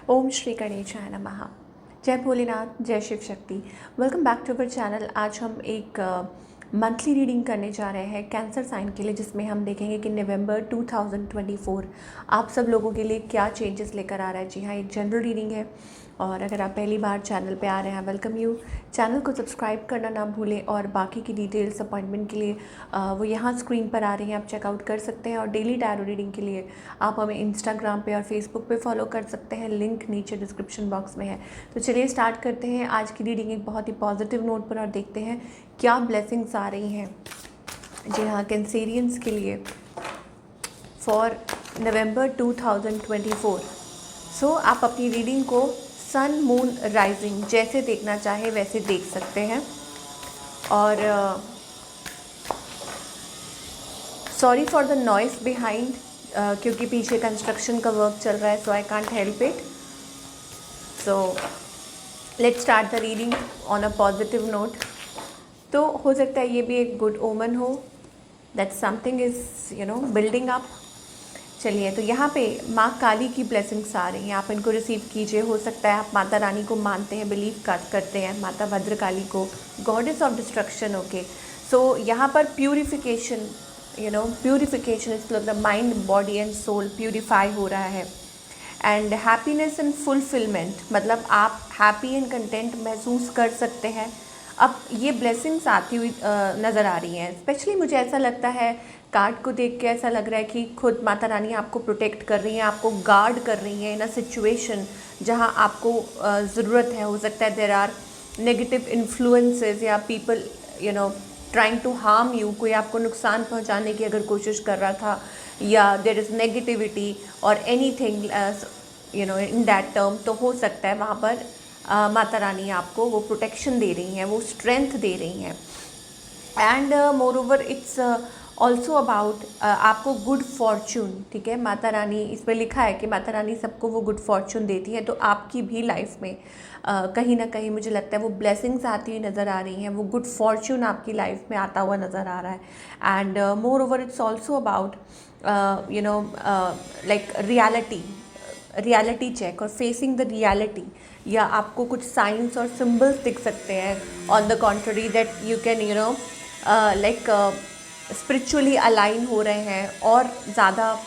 ओम श्री गणेशाय नमः। जय भोलेनाथ, जय Shiv Shakti. Welcome back to our channel. आज हम एक मंथली रीडिंग करने जा रहे हैं कैंसर साइन के लिए, जिसमें हम देखेंगे कि नवंबर 2024 आप सब लोगों के लिए क्या चेंजेस लेकर आ रहा है। जी हाँ, एक जनरल रीडिंग है और अगर आप पहली बार चैनल पे आ रहे हैं, वेलकम यू। चैनल को सब्सक्राइब करना ना भूलें और बाकी की डिटेल्स अपॉइंटमेंट के लिए वो यहाँ स्क्रीन पर आ रही हैं, आप चेकआउट कर सकते हैं। और डेली टैरो रीडिंग के लिए आप हमें इंस्टाग्राम पे और फेसबुक पे फॉलो कर सकते हैं, लिंक नीचे डिस्क्रिप्शन बॉक्स में है। तो चलिए स्टार्ट करते हैं आज की रीडिंग एक बहुत ही पॉजिटिव नोट पर और देखते हैं क्या ब्लेसिंग्स आ रही हैं। जी हाँ, कैंसेरियंस के लिए फॉर नवंबर 2024। सो आप अपनी रीडिंग को सन मून राइजिंग जैसे देखना चाहे वैसे देख सकते हैं। और sorry for the noise behind, क्योंकि पीछे कंस्ट्रक्शन का वर्क चल रहा है, सो I can't help it. So let's start the reading on a positive note. तो हो सकता है ये भी एक गुड ओमन हो, that something is building up. चलिए, तो यहाँ पे माँ काली की ब्लेसिंग्स आ रही हैं, आप इनको रिसीव कीजिए। हो सकता है आप माता रानी को मानते हैं, बिलीव करते हैं, माता भद्रकाली को, goddess of destruction. Okay, so यहाँ पर purification, purification is the mind, body and soul purify हो रहा है। एंड हैप्पीनेस एंड फुलफिलमेंट, मतलब आप हैप्पी एंड कंटेंट महसूस कर सकते हैं। अब ये ब्लेसिंग्स आती हुई नज़र आ रही हैं। स्पेशली मुझे ऐसा लगता है, कार्ड को देख के ऐसा लग रहा है कि खुद माता रानी आपको प्रोटेक्ट कर रही हैं, आपको गार्ड कर रही हैं इन अ सिचुएशन जहां आपको ज़रूरत है। हो सकता है देयर आर नेगेटिव इन्फ्लुएंसेस या people trying to harm you, कोई आपको नुकसान पहुंचाने की अगर कोशिश कर रहा था, या देयर इज़ नेगेटिविटी और एनीथिंग इन दैट टर्म, तो हो सकता है वहाँ पर माता रानी आपको वो प्रोटेक्शन दे रही हैं, वो स्ट्रेंथ दे रही हैं। And moreover it's also about आपको गुड फॉर्चून। ठीक है, माता रानी, इस पर लिखा है कि माता रानी सबको वो गुड फॉर्चून देती है। तो आपकी भी लाइफ में कहीं ना कहीं मुझे लगता है वो ब्लेसिंग्स आती हुई नज़र आ रही हैं, वो गुड फॉर्चून आपकी लाइफ में आता हुआ नज़र आ रहा है। And moreover it's also about like reality check और फेसिंग द रियलिटी, या आपको कुछ साइंस और सिंबल्स दिख सकते हैं on the contrary that you can like spiritually align हो रहे हैं और ज़्यादा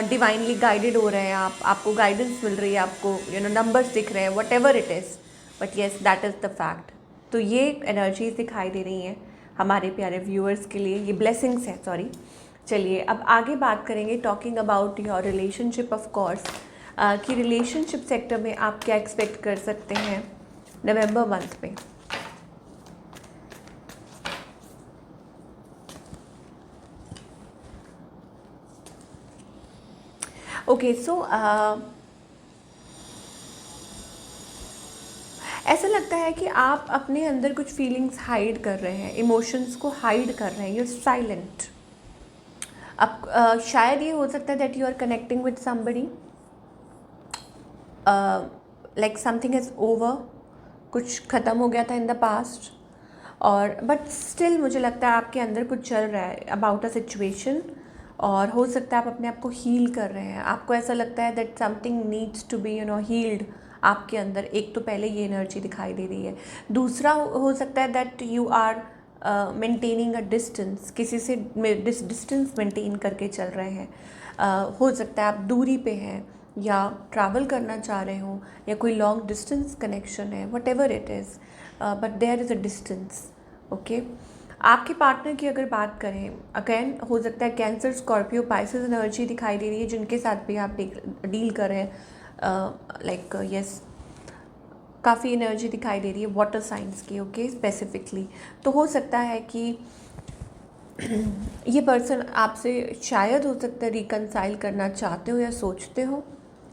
डिवाइनली गाइडेड हो रहे हैं। आपको गाइडेंस मिल रही है, आपको नंबर्स दिख रहे हैं, what ever it is, but yes that is the fact. तो ये एनर्जीज दिखाई दे रही हैं हमारे प्यारे व्यूअर्स के लिए, ये ब्लेसिंग्स हैं, सॉरी। चलिए अब आगे बात करेंगे, talking about your relationship of course, कि रिलेशनशिप सेक्टर में आप क्या एक्सपेक्ट कर सकते हैं नवंबर मंथ में। ओके, सो ऐसा लगता है कि आप अपने अंदर कुछ फीलिंग्स हाइड कर रहे हैं, इमोशंस को हाइड कर रहे हैं, यू आर साइलेंट। अब शायद ये हो सकता है that you are connecting with somebody, like something is over, कुछ ख़त्म हो गया था इन द पास्ट, और बट स्टिल मुझे लगता है आपके अंदर कुछ चल रहा है अबाउट अ सिचुएशन, और हो सकता है आप अपने आप को हील कर रहे हैं। आपको ऐसा लगता है that something needs to be healed आपके अंदर। एक तो पहले ये एनर्जी दिखाई दे रही है। दूसरा हो सकता है that you are maintaining a distance, किसी से डिस्टेंस मेंटेन करके चल रहे हैं। हो सकता है आप दूरी पे हैं या ट्रैवल करना चाह रहे हो, या कोई लॉन्ग डिस्टेंस कनेक्शन है, whatever it is, but there is a distance. Okay, आपके पार्टनर की अगर बात करें, अगेन हो सकता है कैंसर, स्कॉर्पियो, पाइसेस एनर्जी दिखाई दे रही है, जिनके साथ भी आप डील कर रहे हैं। लाइक यस, काफ़ी एनर्जी दिखाई दे रही है वाटर साइंस की। ओके, स्पेसिफिकली तो हो सकता है कि ये पर्सन आपसे शायद हो सकता है रिकनसाइल करना चाहते हो या सोचते हो।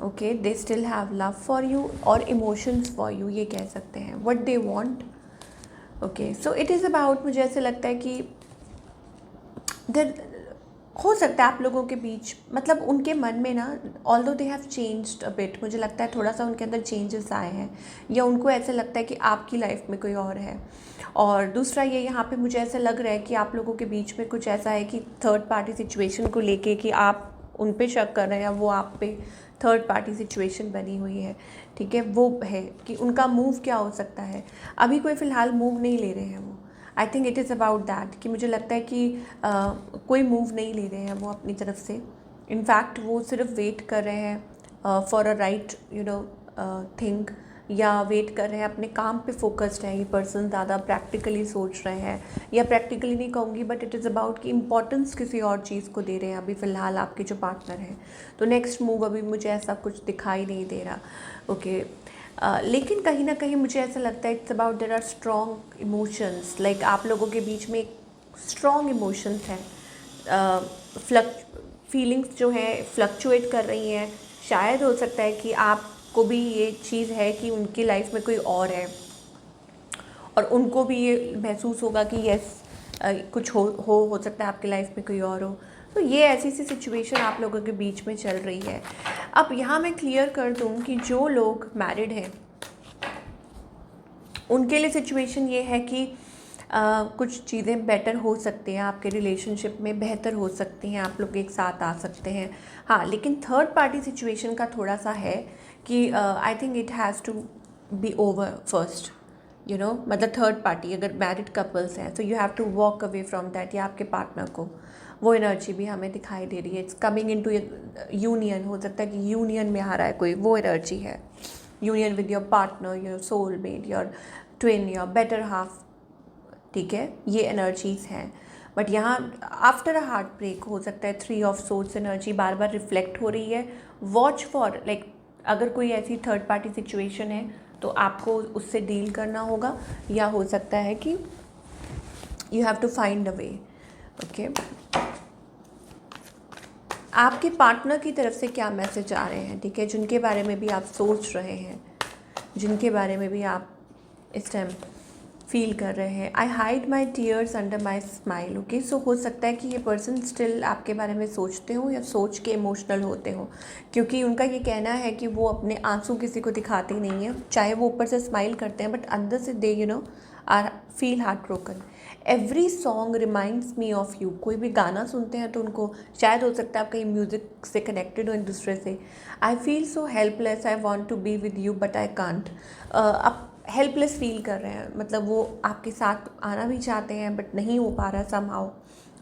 Okay, they still have love for you और इमोशंस फॉर यू, ये कह सकते हैं, what they want. Okay, so it is about, मुझे ऐसे लगता है कि देर हो सकता है आप लोगों के बीच, मतलब उनके मन में ना, although they have changed a bit, मुझे लगता है थोड़ा सा उनके अंदर चेंजेस आए हैं, या उनको ऐसा लगता है कि आपकी लाइफ में कोई और है। और दूसरा ये, यहाँ पे मुझे ऐसा लग रहा है कि आप लोगों के बीच में कुछ ऐसा है कि थर्ड पार्टी सिचुएशन को लेके कि आप उन पे शक कर रहे हैं या वो आप पे थर्ड पार्टी सिचुएशन बनी हुई है, ठीक है, वो है कि उनका मूव क्या हो सकता है। अभी कोई फ़िलहाल मूव नहीं ले रहे हैं वो, आई think it is about that, कि मुझे लगता है कि कोई मूव नहीं ले रहे हैं वो अपनी तरफ से। इनफैक्ट वो सिर्फ वेट कर रहे हैं फॉर अ राइट थिंग, या वेट कर रहे हैं, अपने काम पे फोकस्ड है ये पर्सन, ज़्यादा प्रैक्टिकली सोच रहे हैं, या प्रैक्टिकली नहीं कहूँगी बट इट इज़ अबाउट कि इम्पोर्टेंस किसी और चीज़ को दे रहे हैं अभी फ़िलहाल आपके जो पार्टनर हैं। तो नेक्स्ट मूव अभी मुझे ऐसा कुछ दिखाई नहीं दे रहा, ओके। लेकिन कहीं ना कहीं मुझे ऐसा लगता है it's about there are strong emotions, like आप लोगों के बीच में एक स्ट्रॉन्ग इमोशंस हैं, फीलिंग्स जो हैं फ्लक्चुएट कर रही हैं। शायद हो सकता है कि आपको भी ये चीज़ है कि उनकी लाइफ में कोई और है, और उनको भी ये महसूस होगा कि यस कुछ हो सकता है आपकी लाइफ में कोई और हो। तो ये ऐसी सी सिचुएशन आप लोगों के बीच में चल रही है। अब यहाँ मैं क्लियर कर दूँ कि जो लोग मैरिड हैं उनके लिए सिचुएशन ये है कि कुछ चीज़ें बेटर हो सकती हैं आपके रिलेशनशिप में, बेहतर हो सकती हैं, आप लोग एक साथ आ सकते हैं। हाँ, लेकिन थर्ड पार्टी सिचुएशन का थोड़ा सा है कि I think it has to be over first, मतलब थर्ड पार्टी अगर मैरिड कपल्स हैं तो you have to walk away from that, या आपके पार्टनर को वो एनर्जी भी हमें दिखाई दे रही है। इट्स कमिंग इनटू यूनियन, हो सकता है कि यूनियन में आ रहा है कोई, वो एनर्जी है, union with your partner, your soulmate, your twin, your better half, ठीक है, ये एनर्जीज़ हैं। बट यहाँ आफ्टर अ हार्ट ब्रेक हो सकता है 3 of source energy bar bar reflect हो रही है। वॉच फॉर, लाइक अगर कोई ऐसी थर्ड पार्टी सिचुएशन है तो आपको उससे डील करना होगा, या हो सकता है कि you have to find a way, okay. आपके पार्टनर की तरफ से क्या मैसेज आ रहे हैं, ठीक है, जिनके बारे में भी आप सोच रहे हैं, जिनके बारे में भी आप इस टाइम फील कर रहे हैं। I hide my tears under my smile, okay. So हो सकता है कि ये पर्सन स्टिल आपके बारे में सोचते हो या सोच के इमोशनल होते हो, क्योंकि उनका ये कहना है कि वो अपने आंसू किसी को दिखाते नहीं हैं, चाहे वो ऊपर से स्माइल करते हैं बट अंदर से they are feel heart broken. Every song reminds me of you, कोई भी गाना सुनते हैं तो उनको शायद हो सकता है आप कहीं म्यूज़िक से कनेक्टेड हो एक दूसरे से। I feel so helpless, I want to be with you but I can't. आप हेल्पलेस फील कर रहे हैं, मतलब वो आपके साथ आना भी चाहते हैं बट नहीं हो पा रहा समहाउ।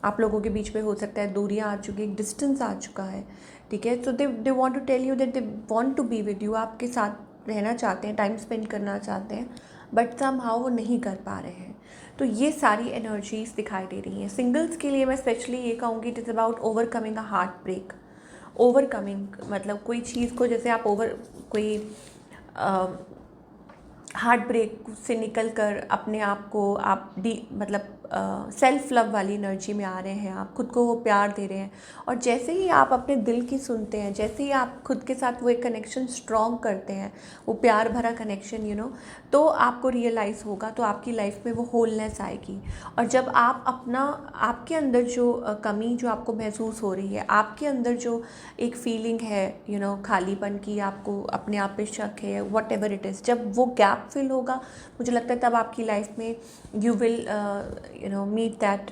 आप लोगों के बीच में हो सकता है दूरियां आ चुकी, एक डिस्टेंस आ चुका है, ठीक है। So they want to tell you that they want to be with you, आपके साथ रहना चाहते हैं, टाइम स्पेंड करना चाहते हैं, बट समहाउ वो नहीं कर पा रहे हैं। तो ये सारी एनर्जीज दिखाई दे रही हैं। सिंगल्स के लिए मैं स्पेशली ये कहूँगी it is about overcoming a heartbreak. Overcoming मतलब कोई चीज़ को, जैसे आप कोई हार्ट ब्रेक से निकल कर अपने आप को आप मतलब सेल्फ लव वाली एनर्जी में आ रहे हैं, आप खुद को वो प्यार दे रहे हैं। और जैसे ही आप अपने दिल की सुनते हैं, जैसे ही आप खुद के साथ वो एक कनेक्शन स्ट्रॉन्ग करते हैं, वो प्यार भरा कनेक्शन तो आपको रियलाइज़ होगा, तो आपकी लाइफ में वो होलनेस आएगी। और जब आप आपके अंदर जो कमी जो आपको महसूस हो रही है, आपके अंदर जो एक फीलिंग है खालीपन की, आपको अपने आप पे शक है, वट एवर इट इज़, जब वो गैप फिल होगा मुझे लगता है तब आपकी लाइफ में you will meet that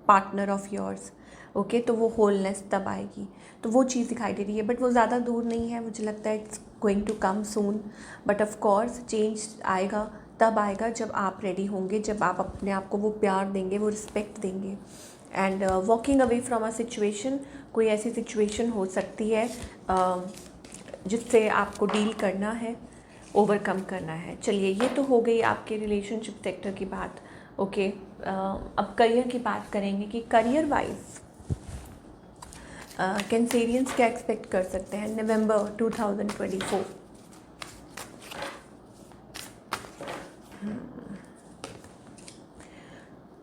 partner of yours, okay. तो वो होलनेस तब आएगी, तो वो चीज़ दिखाई दे रही है, बट वो ज़्यादा दूर नहीं है, मुझे लगता है it's going to come soon. But of course change आएगा, तब आएगा जब आप रेडी होंगे, जब आप अपने आप को वो प्यार देंगे, वो रिस्पेक्ट देंगे। And walking away from a situation, कोई ऐसी सिचुएशन हो सकती है जिससे आपको डील करना है, ओवरकम करना है। चलिए, ये तो हो गई आपके रिलेशनशिप सेक्टर की बात, ओके। अब करियर की बात करेंगे कि करियर वाइज कैंसेरियंस क्या एक्सपेक्ट कर सकते हैं नवंबर 2024।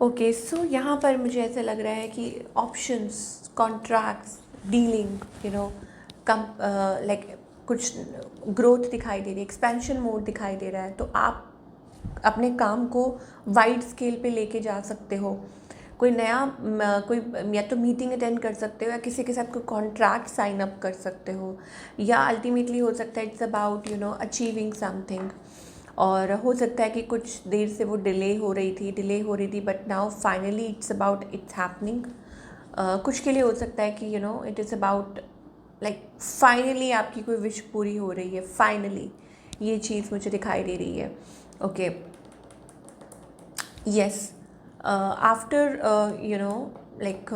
ओके, सो यहाँ पर मुझे ऐसा लग रहा है कि ऑप्शंस, कॉन्ट्रैक्ट्स, डीलिंग कम लाइक कुछ ग्रोथ दिखाई दे रही है, एक्सपेंशन मोड दिखाई दे रहा है। तो आप अपने काम को वाइड स्केल पे लेके जा सकते हो, कोई नया कोई या तो मीटिंग अटेंड कर सकते हो, या किसी के साथ कोई कॉन्ट्रैक्ट साइन अप कर सकते हो, या अल्टीमेटली हो सकता है इट्स अबाउट अचीविंग समथिंग। और हो सकता है कि कुछ देर से वो डिले हो रही थी but now finally it's happening. कुछ के लिए हो सकता है कि it is about like finally आपकी कोई विश पूरी हो रही है, फाइनली ये चीज़ मुझे दिखाई दे रही है. Okay, yes, after like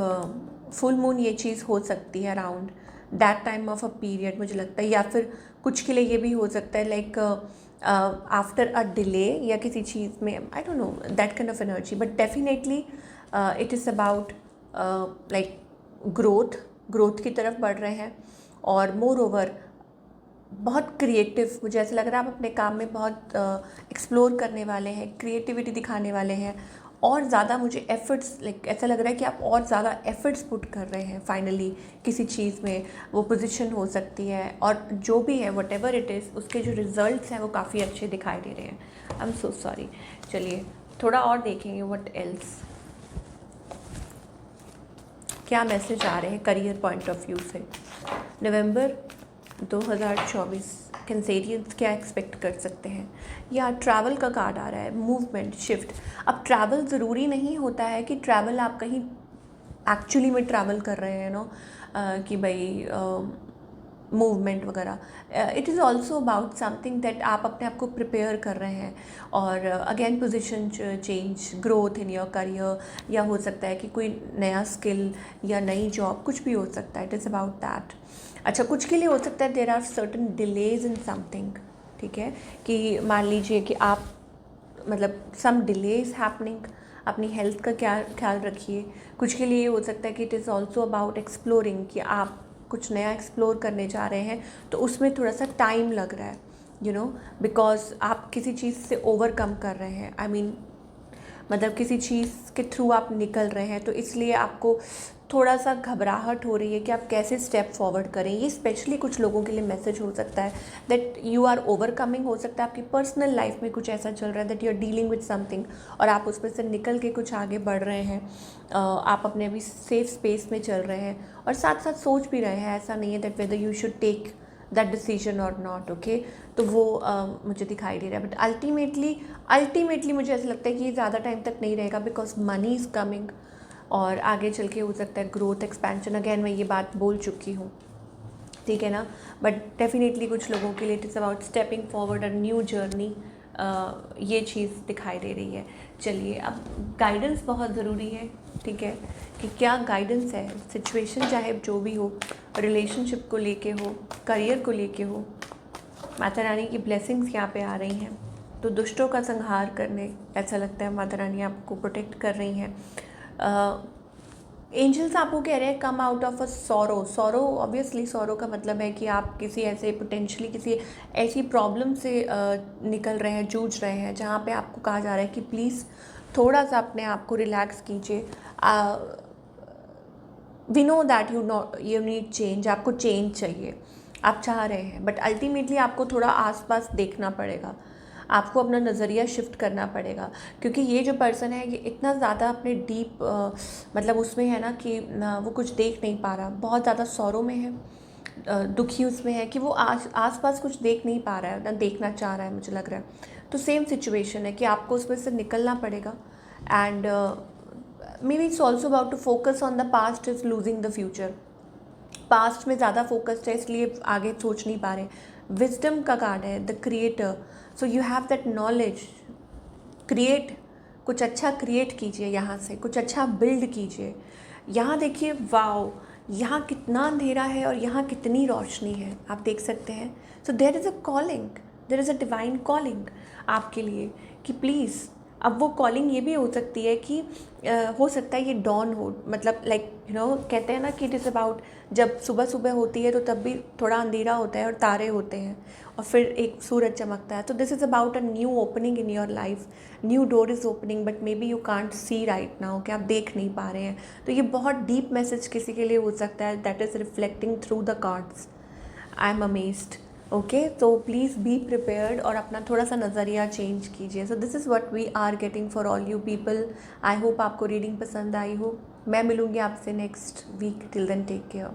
full moon ये चीज़ हो सकती है around that time of a period मुझे लगता है, या फिर कुछ के लिए ये भी हो सकता है लाइक आफ्टर अ डिले या किसी चीज़ में, I don't know that kind of energy, but definitely it is about like growth की तरफ बढ़ रहे हैं. और मोर ओवर बहुत क्रिएटिव, मुझे ऐसा लग रहा है आप अपने काम में बहुत एक्सप्लोर करने वाले हैं, क्रिएटिविटी दिखाने वाले हैं, और ज़्यादा मुझे एफर्ट्स लाइक ऐसा लग रहा है कि आप और ज़्यादा एफर्ट्स पुट कर रहे हैं फाइनली किसी चीज़ में. वो पोजीशन हो सकती है, और जो भी है वट एवर इट इज़, उसके जो रिजल्ट्स हैं वो काफ़ी अच्छे दिखाई दे रहे हैं. I am so sorry. चलिए थोड़ा और देखेंगे व्हाट एल्स, क्या मैसेज आ रहे हैं करियर पॉइंट ऑफ व्यू से. नवंबर 2024 कैंसेरियंस क्या एक्सपेक्ट कर सकते हैं. या ट्रैवल का कार्ड आ रहा है, मूवमेंट, शिफ्ट. अब ट्रैवल ज़रूरी नहीं होता है कि ट्रैवल आप कहीं एक्चुअली में ट्रैवल कर रहे हैं कि भाई मूवमेंट वगैरह. It is also about something that आप अपने आप को प्रिपेयर कर रहे हैं, और again position change, growth in your career, या हो सकता है कि कोई नया स्किल या नई जॉब, कुछ भी हो सकता है. It is about that. अच्छा, कुछ के लिए हो सकता है there are certain delays in something. ठीक है, कि मान लीजिए कि आप मतलब सम डिलेज हैपनिंग, अपनी हेल्थ का क्या ख्याल रखिए. कुछ के लिए हो सकता है कि it is also about exploring, कि आप कुछ नया एक्सप्लोर करने जा रहे हैं तो उसमें थोड़ा सा टाइम लग रहा है, बिकॉज आप किसी चीज़ से ओवरकम कर रहे हैं. आई मीन मतलब किसी चीज़ के थ्रू आप निकल रहे हैं, तो इसलिए आपको थोड़ा सा घबराहट हो रही है कि आप कैसे स्टेप फॉरवर्ड करें. ये स्पेशली कुछ लोगों के लिए मैसेज हो सकता है दैट यू आर ओवरकमिंग. हो सकता है आपकी पर्सनल लाइफ में कुछ ऐसा चल रहा है that you are dealing with something, और आप उसमें से निकल के कुछ आगे बढ़ रहे हैं. आप अपने अभी सेफ स्पेस में चल रहे हैं, और साथ साथ सोच भी रहे हैं. ऐसा नहीं है that whether you should take that decision और नॉट. ओके, तो वो मुझे दिखाई दे रहा है. बट अल्टीमेटली मुझे ऐसा लगता है कि ये ज़्यादा टाइम तक नहीं रहेगा, बिकॉज मनी इज़ कमिंग, और आगे चल के हो सकता है ग्रोथ, एक्सपेंशन. अगेन मैं ये बात बोल चुकी हूँ, ठीक है ना. बट डेफिनेटली कुछ लोगों के लिए it is about stepping forward a new journey. ये चीज़ दिखाई दे रही है. चलिए, अब गाइडेंस बहुत ज़रूरी है. ठीक है, कि क्या गाइडेंस है, सिचुएशन चाहे जो भी हो, रिलेशनशिप को लेके हो, करियर को लेके हो. माता रानी की ब्लेसिंग्स यहाँ पे आ रही हैं, तो दुष्टों का संहार करने, ऐसा लगता है माता रानी आपको प्रोटेक्ट कर रही हैं. एंजल्स आपको कह रहे हैं come out of a sorrow. Obviously sorrow का मतलब है कि आप किसी ऐसे पोटेंशली किसी ऐसी प्रॉब्लम से निकल रहे हैं, जूझ रहे हैं, जहाँ पे आपको कहा जा रहा है कि प्लीज़ थोड़ा सा अपने आप को रिलैक्स कीजिए. We know that you need change. आपको चेंज चाहिए, आप चाह रहे हैं, बट अल्टीमेटली आपको थोड़ा आसपास देखना पड़ेगा. आपको अपना नज़रिया शिफ्ट करना पड़ेगा, क्योंकि ये जो पर्सन है ये इतना ज़्यादा अपने डीप मतलब उसमें है ना कि वो कुछ देख नहीं पा रहा, बहुत ज़्यादा सौरों में है, दुखी उसमें है कि वो आस पास कुछ देख नहीं पा रहा है, ना देखना चाह रहा है, मुझे लग रहा है. तो सेम सिचुएशन है कि आपको उसमें से निकलना पड़ेगा. And maybe it's also about to focus on the past is losing the future. Past में ज़्यादा फोकस्ड है, इसलिए आगे सोच नहीं पा रहे. विजडम का कार्ड है, the creator. So you have that knowledge. Create, कुछ अच्छा क्रिएट कीजिए, यहाँ से कुछ अच्छा बिल्ड कीजिए. यहाँ देखिए, वाओ, यहाँ कितना अंधेरा है और यहाँ कितनी रोशनी है, आप देख सकते हैं. So there is a calling, there is a divine calling आपके लिए कि प्लीज़. अब वो कॉलिंग ये भी हो सकती है कि हो सकता है ये डॉन हो, मतलब लाइक कहते हैं ना कि इट इज़ अबाउट, जब सुबह सुबह होती है तो तब भी थोड़ा अंधेरा होता है और तारे होते हैं, और फिर एक सूरज चमकता है. तो this is about a new opening in your life. New door is opening, but may be you can't see right now, कि आप देख नहीं पा रहे हैं. तो ये बहुत डीप मैसेज किसी के लिए हो सकता है, that is reflecting through the cards. I am amazed. Okay, तो प्लीज़ बी प्रिपेयर्ड और अपना थोड़ा सा नज़रिया चेंज कीजिए. So this is what we are getting for all you people. I hope आपको रीडिंग पसंद आई हो. मैं मिलूँगी आपसे next week. Till then take care.